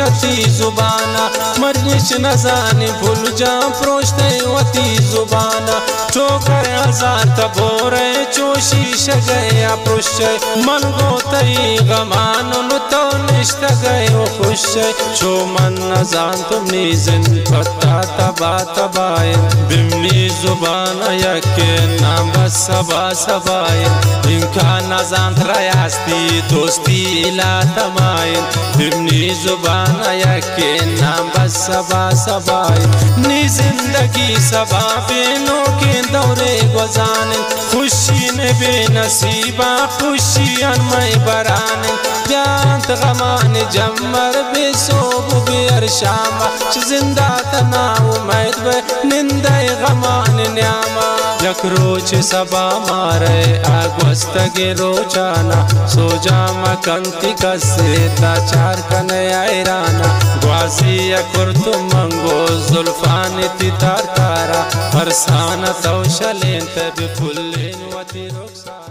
शती जुबाना मर्निश न जाने भूल जा प्रोश्ते वती जुबाना ठोकर हजार तबोरे चोशी शगया पुष मन गोतई गमान तो निष्ठ गयो खुश चो मन न जान तुमनी जिन पता तबा तबाय बिमली जुबान यके नाम बस सबा सबाय इनका न जान रयास्ती दोस्ती इला तमाय बिमली जुबान यके नाम बस सबा सबाय नी जिंदगी सबा बेनों के दौरे गुजान खुशी ने बेनसीबा खुशी अनमय बरान जानत गमान जमर बेसोब बेर शामा जिंदा तना उम्मीद बे निंदे गमान न्यामा जकरोच सबा मारे आगवस्त के रोचाना सो जामा कंति कसे ताचार कने आयराना ग्वासी अकुर्तु मंगो जुल्फान तितार तारा फरसान तौशलें तब फुल्लेन वती रुखसा